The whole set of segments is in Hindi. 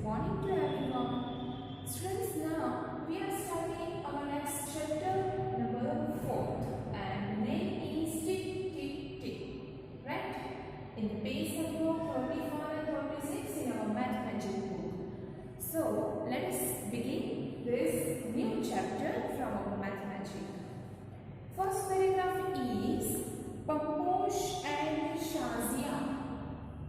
Good morning to everyone. Students, now we are starting our next chapter, number 4, and name is Tick Tick Tick. Right? In the page number 35 and 36 in our math magic book. So let us begin this new chapter from our math magic. First paragraph is Pamposh and Shazia.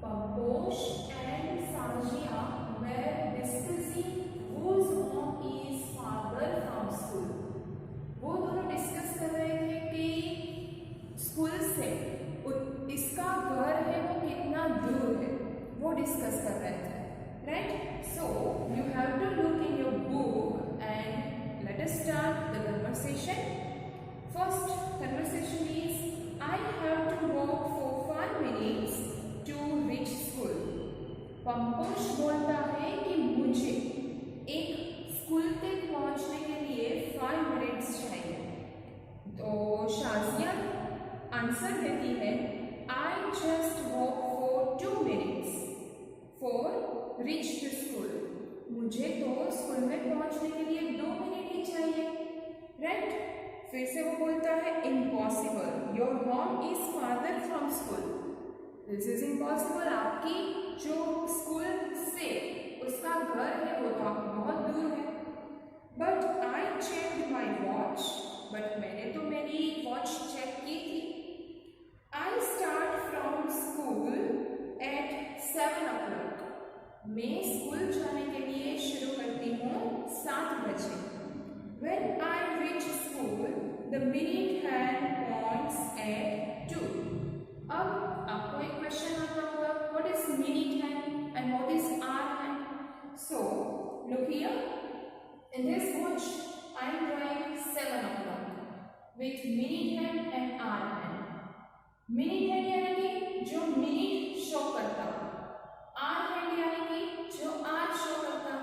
Pamposh and Shazia were discussing whose home is farther from school. वो दोनों डिस्कस कर रहे थे कि स्कूल से इसका घर है वो कितना दूर है, वो डिस्कस कर रहे थे. Right? So you have to look in your book and let us start the conversation. First conversation is I have to walk for 5 minutes to reach school. Pamposh बोलता है कि मुझे एक स्कूल तक पहुंचने के लिए 5 मिनट्स चाहिए. तो शाजिया आंसर देती है I just walk for 2 minutes for reach to school. मुझे तो स्कूल में पहुंचने के लिए 2 मिनट ही चाहिए. राइट? फिर से वो बोलता है impossible, your home is father from school. This is impossible, आपकी जो स्कूल से उसका घर है वो तो बहुत दूर है. But I check my watch, but मैंने तो मेरी वॉच चेक की थी. I start from school at 7 o'clock. मैं स्कूल जाने के लिए शुरू करती हूँ 7 बजे. When I reach school, the minute hand points at 2. अब आपको एक क्वेश्चन आता होगा, what is minute hand and what is hour hand? So look here. In this watch, I am drawing 7 o'clock with minute hand and hour hand. Minute hand यानी कि जो मिनट शो करता, hour hand यानी कि जो आवर शो करता.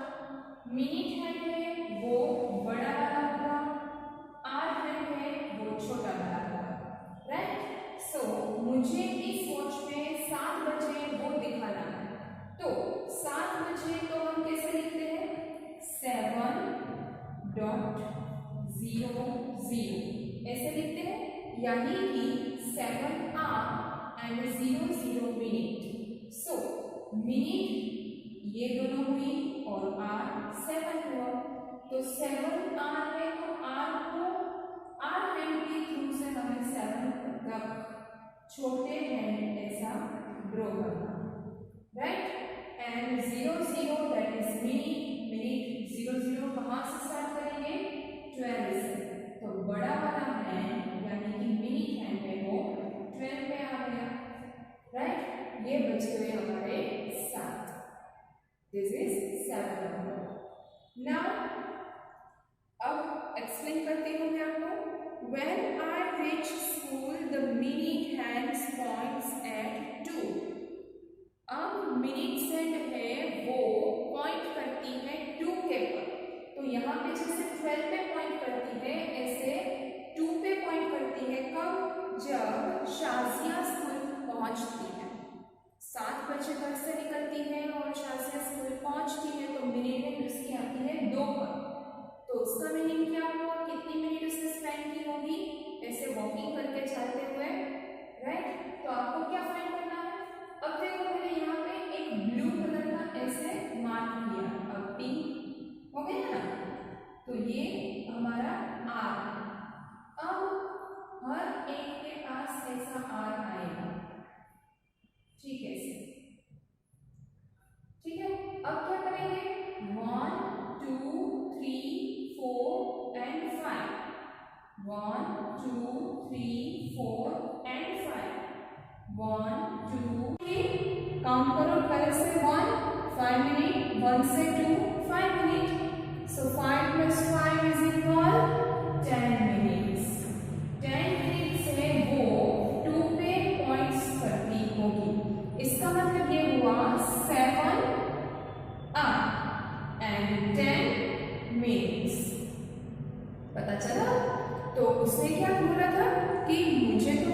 मिनट हैंड है वो बड़ा वाला हुआ, आवर हैंड है वो छोटा वाला हुआ. राइट? सो मुझे इस वॉच में 7 बजे वो दिखाना है. तो 7 बजे तो हम कैसे लिखते हैं? 7.00 ऐसे लिखते हैं. यानी कि 7 hour and 00 minute. So minute ये दोनों हुई और आर 7 हुआ. तो 7 आर है तो आर को आर हैंड के थ्रू से हमें 7 तक छोटे हैंड ऐसा ड्रॉ करना. Right? And 00 that is minute 00 कहाँ से स्टार्ट करेंगे? 12 से. तो बड़ा वाला हैंड यानी कि मिनट हैंड है वो 12 पे आ गया. राइट? ये बच गए हमारे 7. This is 7 o'clock. Now, अब एक्सप्लेन करती हूँ मैं आपको. When I reach school, the minute hands points at 2. अब मिनट हैंड है वो पॉइंट करती है 2 के पर. तो यहाँ पे जैसे 12 पे पॉइंट करती है ऐसे 2 पे पॉइंट करती है. कब? जब शाजिया स्कूल पहुँचती है. 7 बजे घर से निकलती है और शाजिया स्कूल पहुंचती है तो मिनट उसकी आती है 2 पर. तो उसका मीनिंग क्या हुआ? कितनी मिनट उसने स्पेंड की होगी ऐसे वॉकिंग करके चलते हुए. राइट? तो आपको क्या फाइंड करना है? अब देखो मैंने यहाँ पे एक ब्लू कलर का ऐसे मार्क किया. अब पिंक हो गया ना. तो ये हमारा आर. अब हर एक के पास ऐसा आर आएगा. ठीक है सर. ठीक है. अब क्या करेंगे? 1 2 3 4 and 5. 1 2 3 4 and 5. 1 2 3. काउंट करो 12 से 1 5 मिनट, 1 से 2 5 minute. So 5 plus 5 is equal 10 minutes. 10 minute से वो 2 पे पॉइंट्स करती होगी. इसका मतलब ये हुआ 7 hours and 10 minutes. पता चला? तो उसने क्या बोला था कि मुझे तो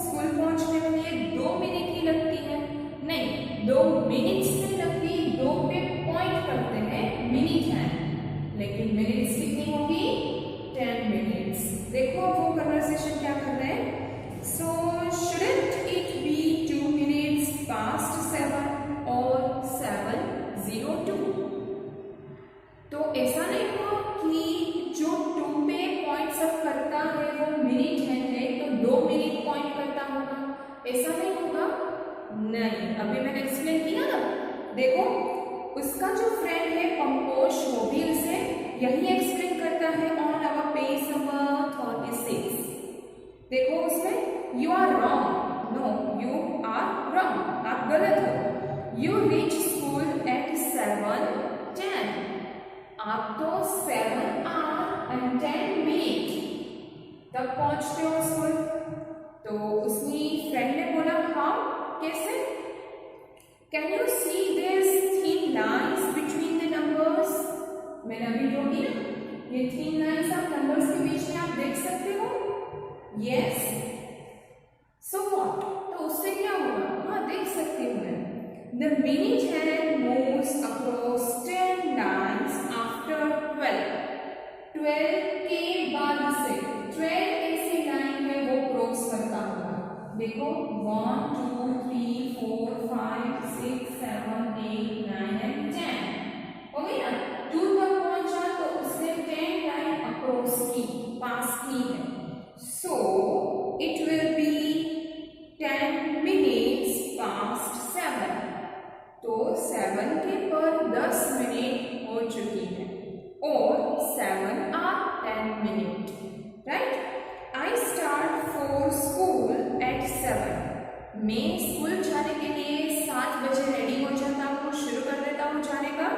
स्कूल पहुंचने के लिए 2 मिनट ही लगती है. नहीं, 2 मिनट्स नहीं लगती, 2 पे पॉइंट कर देखो उसका जो फ्रेंड है पंकोश वो भी उसे यही एक्सप्लेन करता है ऑन आवर पेज नंबर 36। देखो उसमें you are wrong, no you are wrong, आप गलत हो। यू रीच स्कूल एट 7:10, आप तो 7 hours and 10 minutes तब पहुंचते हो स्कूल। तो उसने फ्रेंड ने बोला हाउ, कैसे? Can you see this thin lines between the numbers? मैंने अभी जो की ना, ये थीन लाइन्स आप नंबर्स के बीच में आप देख सकते हो। Yes, so what? तो उससे क्या होगा? हाँ देख सकते हो मैं। The minute hand moves across 10 lines after 12 के बाद से 12 ऐसी लाइन है वो क्रॉस करता होगा। देखो 1 2 3 4 5 6 7 8 9 एंड 10 हो गई ना। 2 तक पहुंचा तो उसने 10 लाइन अक्रॉस की, पास की है। So it will be 10 minutes past 7। तो 7 के पर 10 मिनट हो चुकी है और 7 are 10 minutes, right? I start for school at 7। मैं स्कूल जाने के लिए 7 बजे रेडी हो जाता हूँ, शुरू कर देता हूँ जाने का।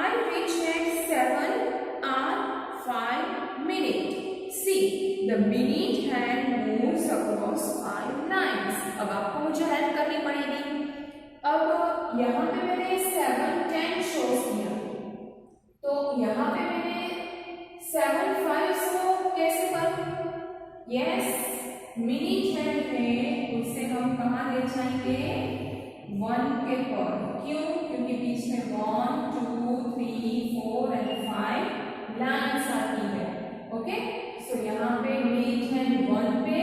I reach at 7 hours 5 minutes। See, the minute hand moves across 5 lines। अब आपको मुझे हेल्प करनी पड़ेगी। अब यहाँ पे मैंने 7 10 शोज किया, तो यहाँ पे मैंने 7 5 को कैसे करूँ? यस, मिनिट हैंड है उसे हम कहाँ ले जाएंगे? 1 के पर। क्यों? क्योंकि बीच में 1 2 3 4 एंड 5 लाइन्स आती है। ओके, सो यहाँ पे मिनिट हैंड 1 पे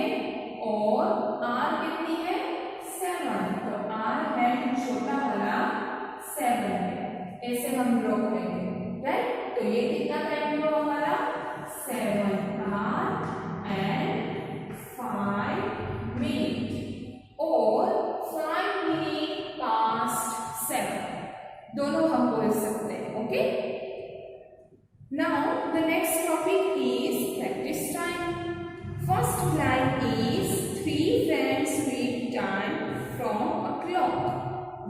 और आर कितनी है? 7। तो आर हैंड छोटा वाला 7 है, ऐसे हम ड्रॉ करेंगे, राइट? तो ये कितना टाइम हुआ हमारा? 7 hours and 5 minutes और 5 minutes past 7 दोनों हम बोल सकते हैं। Okay, now the next topic is practice time. First line is 3 friends read time from a clock।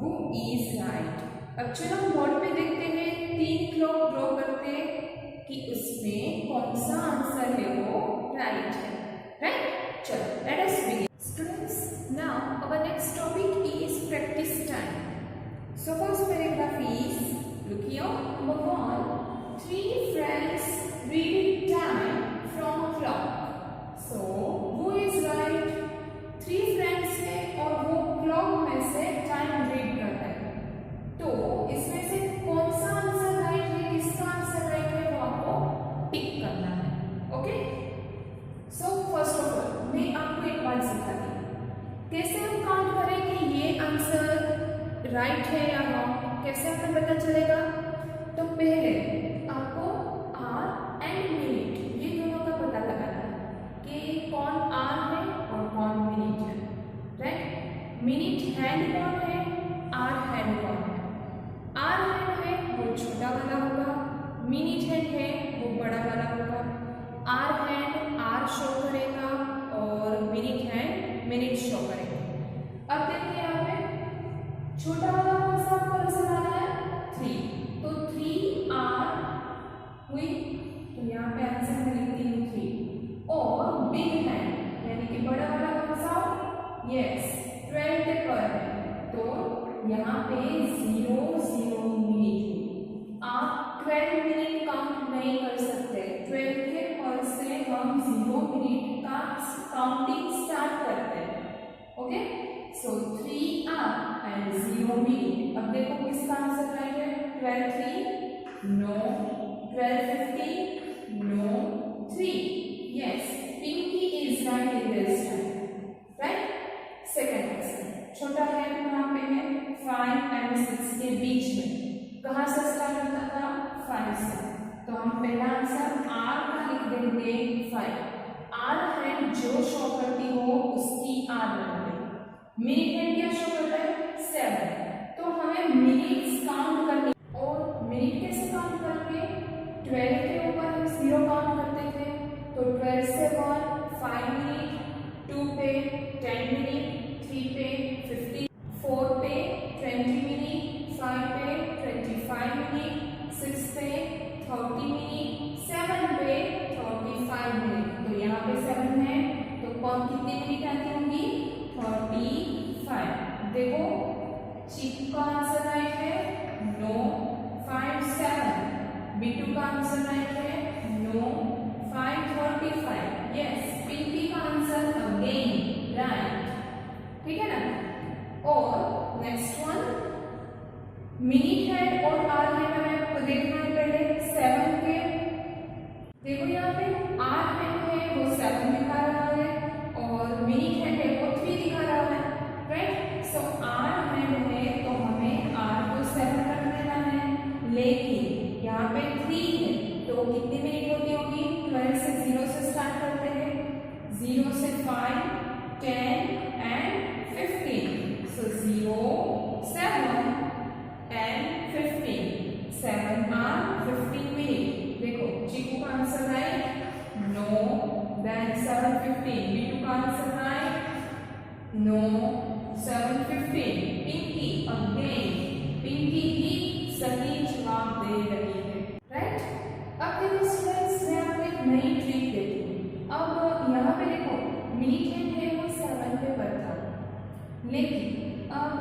वो इज राइट। अब चलो बोर्ड पे देखते हैं, 3 क्लॉक ड्रॉ करते हैं कि उसमें कौन सा आंसर है वो राइट है, राइट? चलो let us begin. Students, now our next topic is practice time. So first paragraph is, look here, number 1, 3 friends read time from a clock। So वो इज राइट। 3 फ्रेंड्स है और वो क्लॉक में से टाइम रीड कर रहे हैं। तो इसमें से कौन सा आंसर राइट है, किसका आंसर राइट है, वो आपको टिक करना है। Okay, so first of all मैं आपको एक बात सिखाती हूँ, कैसे हम काउंट करें कि ये आंसर राइट है या रॉन्ग, कैसे हमें पता चलेगा? तो पहले आपको आर एंड मिनट ये दोनों का पता लगाना है कि कौन आर है और कौन मिनट है, राइट? मिनट हैंड कौन है, आर हैंड कौन है? आर हैंड है वो छोटा वाला होगा, मिनट हैंड है वो बड़ा वाला होगा। आर हैंड आर शो करेगा और मिनट हैंड मिनट शो करेगा। अब देखिए यहाँ पे छोटा वाला कौन सा आपको नजर आ रहा है? 3। तो 3 आर हुई, तो यहाँ पे आंसर मैं लिखती हूँ 3। और बिग हैंड यानी कि बड़ा वाला कौन सा? यस, 12 के पर है, तो यहाँ पे 0 0 मिनट। आप 12 मिनट काउंट नहीं कर सकते, 12 के पर से हम 0 मिनट का काउंटिंग स्टार्ट करते हैं। Okay, so 3 hour and 0 minute. अब देखो किसका आंसर राइट है? 12 3 no, 12 50 no, 3 yes, Pinky is right in this time, right? Second answer छोटा है यहाँ पे है 5 एंड 6 के बीच में, कहाँ से स्टार्ट होता था? 5 से। तो हम पहला आंसर आर का लिख देंगे 5। आर हैंड जो शो करती हो उसकी आर बना देंगे। मिनट हैंड क्या शो करता है? 7। तो हमें मिनट्स काउंट करनी, और मिनट कैसे काउंट करेंगे? 12 के ऊपर हम 0 काउंट करते थे, तो 12 से 1 5 मिनट, 2 पे 10 मिनट, 3 पे 15, 4 पे 20 मिनट, 5 पे 25 मिनट, 6 पे 30 मिनट, 7 पे 35 मिनट। तो यहाँ पे 7 है तो कौन कितने मिनट आती होंगी? 35। देखो चीकू का आंसर राइट है, नो 5 7। बिट्टू का आंसर राइट है, नो 5 35। यस, पिंकी का आंसर अगेन राइट। ठीक है ना? और नेक्स्ट वन मिनट हैंड और आर हैंड हमें आपको देखना है पहले 7 के। देखो यहाँ पे आर हैंड है वो 7 दिखा रहा है और मिनट हैंड है वो 3 दिखा रहा है, राइट? सो आर हैंड है तो हमें आर को 7 रख देना है, लेकिन यहाँ पे 3 है तो कितनी मिनट होती होगी? 12 से 0 से स्टार्ट करते हैं, 0 से 5 10 and 15। So 0 7 and 15, 7 are 15 minutes। देखो चीकू का answer right, no, then 7 15। Bittu का answer right, no 7 15। Pinky again, Pinky ही सही जवाब दे रही है, राइट? अब देखो स्टूडेंट्स, मैं आपको एक नई ट्रिक देती हूँ। अब यहाँ पे देखो मिनट है वो 7 पे पर था, लेकिन अब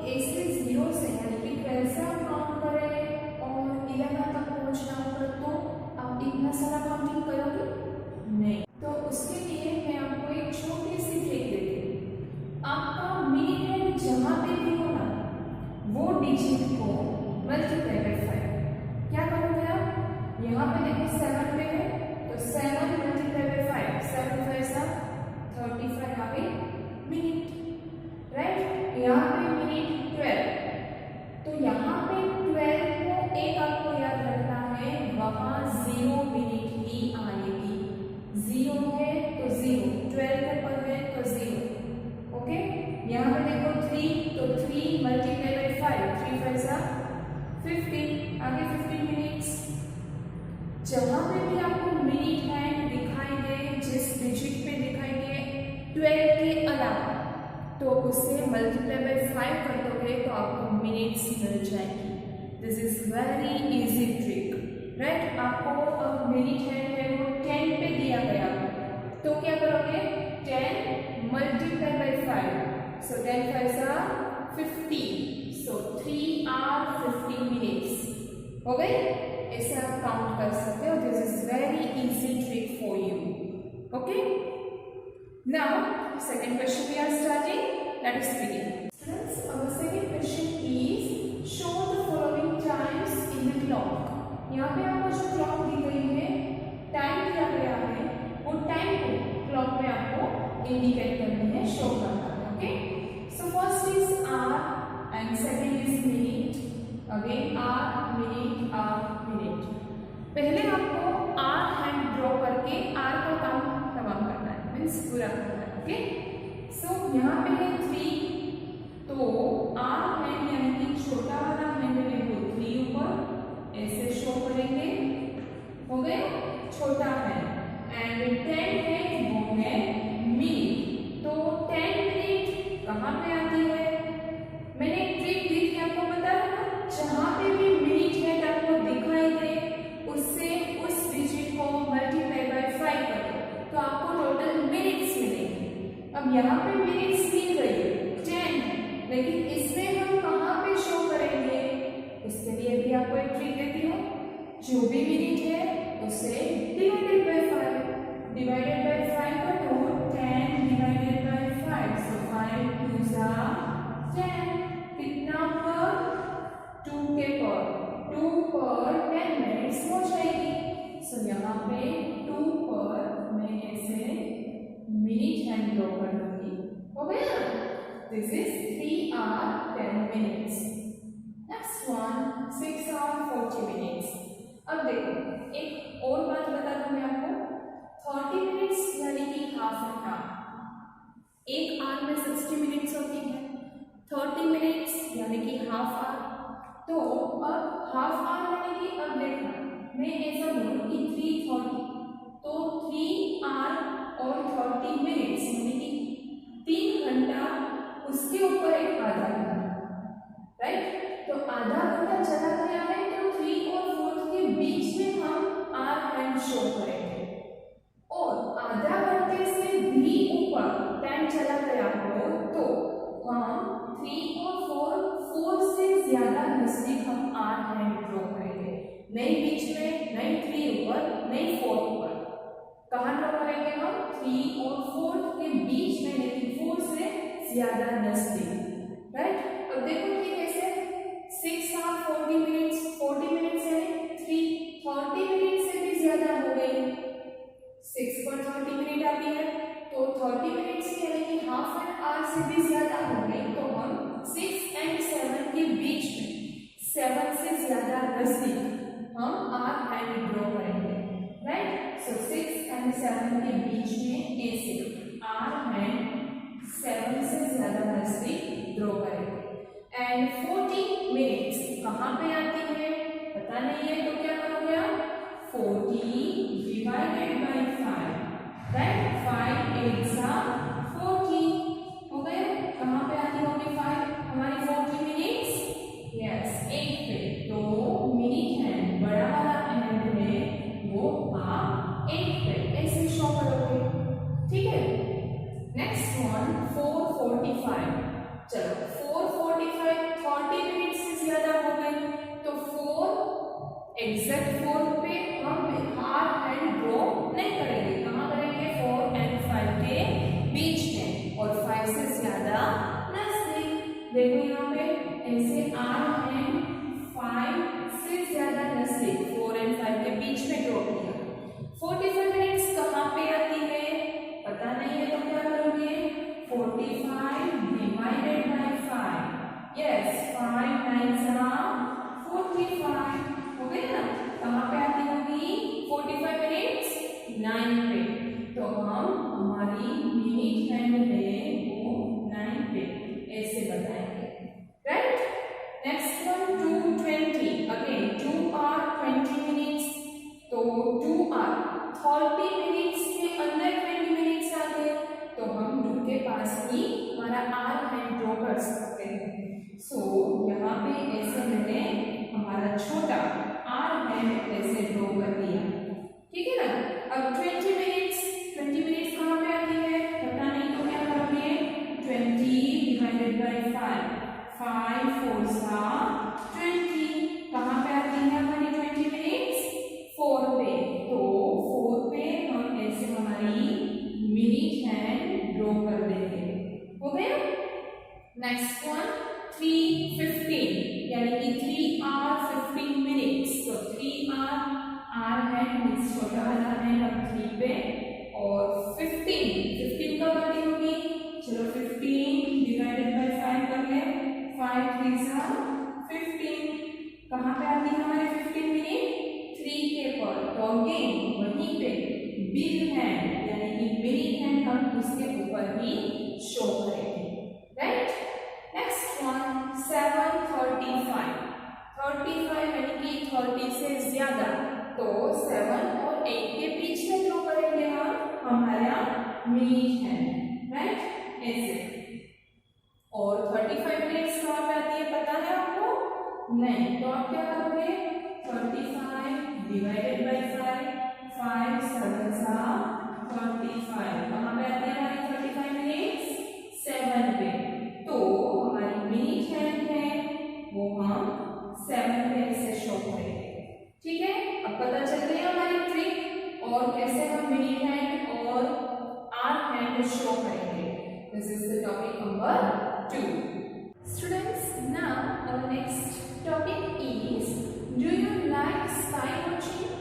ऐसे 0 से यानी कि 12 से आप काउंट करें और 11 तक पहुंचना होगा, तो आप इतना सारा काउंटिंग करोगे नहीं। तो उसके लिए मैं आपको एक छोटी सी ट्रिक देती हूँ। आपका मिनट हैंड जहाँ पे भी हो ना, वो डिजिट को मल्टीप्लाई बाय 5। क्या करोगे आप? यहाँ पे देखो 7 पे है तो 7 मल्टीप्लाई बाय 5, 7 5 35 आ गई मिनट, राइट? यहाँ पे मिनट 12, तो यहाँ पे 12 को एक आपको याद रखना है, वहां 0 मिनट ही आएगी। 0 है तो 0, 12 के पर है तो 0, ओके? यहाँ पे देखो 3 तो 3 मल्टीप्लाई बाय 5, 3 5 15, आगे 15 मिनट्स। जहाँ पे भी आपको मिनट हैंड दिखाई दे, जिस डिजिट पे दिखाई दे 12 के अलावा, तो उससे मल्टीप्लाई बाय 5 कर दोगे तो आपको मिनट्स मिल जाएंगी। This is very easy trick, right? आपको अब मिनट है वो 10 पे दिया गया, तो क्या करोगे? 10 multiply by 5, so 10 5 15, so 3 hour 15 minutes हो गए। ऐसे आप काउंट कर सकते हो। This is very easy trick for you, okay? Now, second question we are starting. Let us begin. Students, our second question is show the following times in the clock. यहाँ पे आपको जो क्लॉक दी गई है, टाइम दिया गया है, वो टाइम को क्लॉक में आपको इंडिकेट करनी है, शो करना है, okay? So first is hour and second is minute. Again hour, minute. पहले आपको आर हैंड ड्रॉ करके आर का काम तमाम करना है, मीन्स पूरा करना है, ओके? सो यहाँ पे है 3, तो आर हैंड यानी कि छोटा वाला हैंड है वो 3 ऊपर ऐसे शो करेंगे, हो गए छोटा हैंड। एंड 10 है वो है मिनट, तो 10 मिनट कहाँ पे आती है? मैंने एक ट्रिक दी थी आपको, पता है ना? जहाँ पे भी मिनट हैंड आपको दिखाई दे, उससे उस डिजिट को मल्टीप्लाई बाय 5 कर दो तो आपको टोटल मिनट्स मिलेंगे। अब यहाँ पे मिनट्स मिल गई 10, लेकिन इसमें हम कहाँ पे शो करेंगे? उसके लिए भी आपको एक ट्रिक देती हूँ। जो भी मिनट है उसे डिवाइडेड बाय 5, डिवाइडेड बाय 5 कर दो, 10 divided by 5, so 5 2s are 10। कितना पर? 2 के पर, 2 पर 10 मिनट्स हो जाएगी। सो यहाँ पे 2 पर मैं ऐसे मिनट हैंड ड्रॉ कर दूंगी, हो गया? This is 3 hour 10 minutes. Next one 6 hour 40 minutes. अब देखो एक और बात बता दूं मैं आपको, 30 मिनट्स यानी कि हाफ एन आवर, एक आवर में 60 मिनट्स होती है, 30 मिनट्स यानी कि हाफ आवर। तो अब हाफ आवर यानी कि अब देखना मैं ऐसा बोलूं कि 3:30, तो 3 आवर और 30 मिनट्स यानी कि 3 घंटा, उसके ऊपर एक आधा घंटा, राइट। तो आधा घंटा चला गया है, तो 3 और 4 के बीच में हम आवर हैंड शो करेंगे। और आधा घंटे से भी ऊपर टाइम चला गया हो तो हम 3 और 4 से ज्यादा नजदीक हम आवर हैंड ड्रॉ करेंगे। नहीं बीच में, नहीं 3 ऊपर, नहीं 4 ऊपर। कहाँ ड्रॉ करेंगे हम? 3 और 4 के बीच में, लेकिन 4 से ज्यादा नजदीक, राइट। अब देखो कि कैसे 6 आवर 40 मिनट्स, 40 मिनट्स है 30 मिनट से भी ज्यादा हो गई। 6 पर 30 मिनट आती है, तो 30 मिनट्स यानी कि हाफ एन आवर से भी ज्यादा हो गई। तो हम 6 और 7 के बीच में, 7 से ज्यादा नजदीक हम आवर हैंड ड्रॉ करेंगे, राइट। सो 6 और 7 के बीच में ऐसे आवर हैंड 7 से ज्यादा नजदीक ड्रॉ करेंगे। एंड 40 मिनट्स कहाँ पे आती है पता नहीं है, तो क्या करोगे आप? 40 डिवाइडेड बाय 5, राइट। 5 8 40 हो गए। कहाँ पे आती होगी 5? हमारी 40 मिनट्स, यस 8 पे। तो मिनट हैंड बड़ा वाला हैंड है वो आप 8 पे ऐसे शो करोगे, ठीक है। Next one 4:45। चलो 4:45 30 मिनट से ज्यादा हो गए, तो 4 एग्जैक्ट 4 पे हम आवर हैंड ड्रॉ नहीं करेंगे। कहाँ करेंगे? 4 और 5 के बीच में, और 5 से ज्यादा नजदीक। देखो यहाँ पे ऐसे आवर हैंड 5 से ज्यादा नजदीक, 4 और 5 के बीच में ड्रॉ किया। 45 मिनट्स कहाँ पे आती है पता नहीं है, तो क्या करोगे? 45 डिवाइडेड बाय 5, यस 5 9 45 हो गया ना। कहाँ पे आती होगी 45 मिनट्स? 9 पे। तो हम हमारी मिनट हैंड है वो 9 पे ऐसे बताएंगे, right. Next one 2:20। Again 2 hour 20 minutes, तो 2 आवर 30 मिनट्स के अंदर 20 मिनट्स आ गए, तो हम 2 के पास ही हमारा आवर हैंड ड्रॉ कर सकते हैं। सो यहाँ पे ऐसे मैंने हमारा छोटा आवर हैंड ऐसे ड्रॉ कर दिया, ठीक है ना। अब 20 मिनट्स कहाँ पे आती है पता नहीं, तो क्या करोगे? 20 डिवाइडेड बाय 5, 5 4 20। कहाँ पे आती है हमारी 20 मिनट्स? 4 पे। तो 4 पे हम ऐसे हमारी मिनट हैंड ड्रॉ कर देंगे, हो गया। नेक्स्ट वन 3:15 यानी कि 3 आवर 15 मिनट्स। तो 3 आवर हैंड मीन्स छोटा वाला हैंड अब 3 पे, और 15 कब आती होगी? चलो 15 डिवाइडेड बाय 5 कर ले, 5 3 15। कहाँ पे आती है हमारे 15 मिनट? 3 के पर। तो अगेन वहीं पे बिग हैंड यानी कि मिनट हैंड हम इसके ऊपर ही शो करेंगे, राइट। नेक्स्ट वन 7:35 यानी कि 30 से ज्यादा, तो 7 और 8 के बीच में ड्रॉ करेंगे हम हमारा मिनट हैंड, राइट ऐसे। और 35 मिनट्स कहाँ पे आती है पता है आपको? नहीं। तो आप क्या करोगे? 35 डिवाइडेड बाय 5, 5 7 35। कहाँ पे आती है हमारी 35 मिनट्स? 7 पे। तो हमारी मिनट हैंड है वो हम 7 पे ऐसे शो करेंगे, ठीक है। अब पता चल गई हमारी ट्रिक और कैसे हम मिनट हैंड और आवर हैंड शो करेंगे। This is the topic number 2. Students, now our next topic is, do you like sky watching?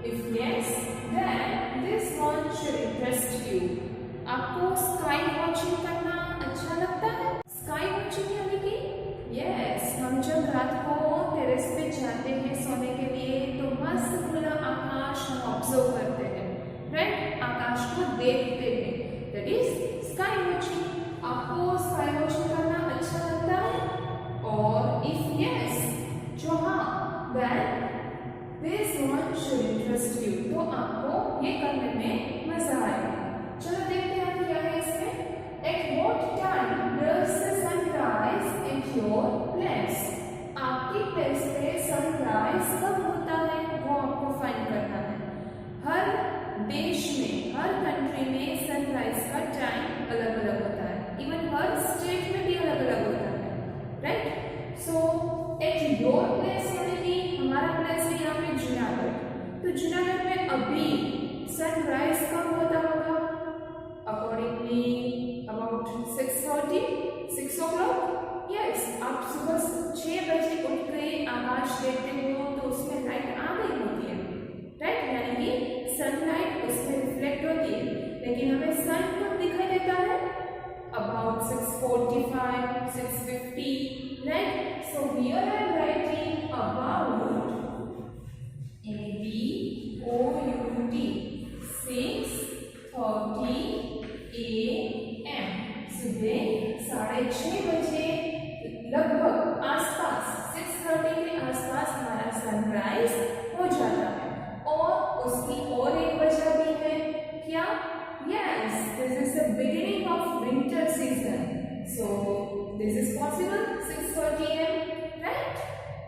If yes, then this one should interest you. आपको sky watching करना अच्छा लगता है? Sky watching यानी कि यस, हम जब रात को टेरेस पे जाते हैं सोने के लिए, तो मस्त खुला आकाश हम ऑब्जर्व करते हैं, राइट। आकाश को देखते हैं, दैट इज स्काई वॉचिंग। आपको स्काई वॉचिंग करना अच्छा लगता है? और should interest you. तो आपको ये करने में मजा आएगा। चलो देखते हैं क्या है इसमें। At what time does the sun rise at your place? आपकी प्लेस पे सनराइज कब होता है वो आपको फाइंड करना है। हर देश में, हर कंट्री में सनराइज का टाइम अलग अलग होता है। इवन हर स्टेट में भी अलग अलग होता है, right. So at your place यानी हमारा प्लेस है यहाँ पे जूनागढ़। तो जूनागढ़ में अभी सनराइज कब होता होगा? Accordingly about 6:30, 6 o'clock। यस, आप सुबह 6 बजे उठ के आकाश देखते हो तो उसमें लाइट आ गई होती है, राइट। यानी कि सनलाइट उसमें रिफ्लेक्ट होती है, लेकिन हमें सन कब दिखाई देता है? About 6:45, 6:50, right. So here I am writing about ABOUT 6:30 AM। सुबह 6:30 बजे लगभग आसपास 6:30 के आसपास हमारा सनराइज हो जाता है। और उसकी और एक वजह भी है क्या? Yes, this is the beginning of winter season. So this is possible 6:30 AM, right.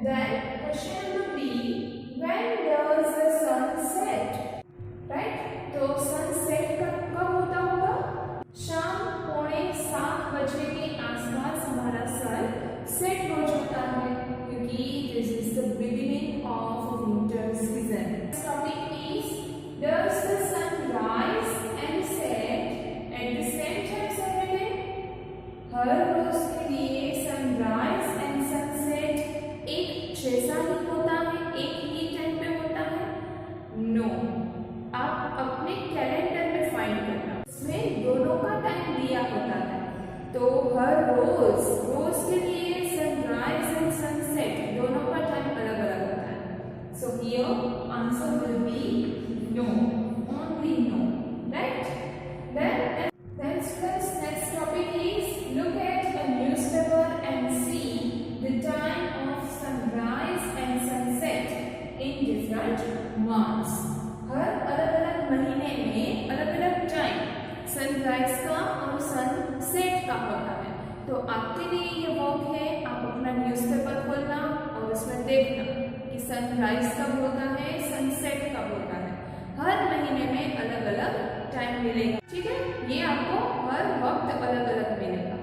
Then question number B, when does the sun set? Right, तो सनसेट कब होता होगा? शाम 6:45 बजे के आसपास हमारा सन सेट हो जाता है, क्योंकि this is the beginning of winter season. Topic is, does the sun rise and set at the same time every day? हर रोज के लिए सनराइज एंड सनसेट एक जैसा ही होता है, एक ही टाइम पे होता है? नो, आप अपने कैलेंडर में फाइंड करना, इसमें दोनों का टाइम दिया होता है। तो हर रोज के लिए सनराइज एंड सनसेट दोनों का टाइम अलग अलग होता है। So here answer will be no, only no, right. Then students, next topic is, look at a newspaper and see the time of sunrise and sunset in different months. हर अलग अलग महीने में अलग अलग टाइम सनराइज का और सनसेट का होता है। तो आपके लिए ये वर्क है, आप अपना न्यूज़पेपर खोलना और उसमें देखना कि सनराइज कब होता है, सनसेट कब होता है। हर महीने में अलग अलग टाइम मिलेगा, ठीक है। ये आपको हर वक्त अलग अलग मिलेगा।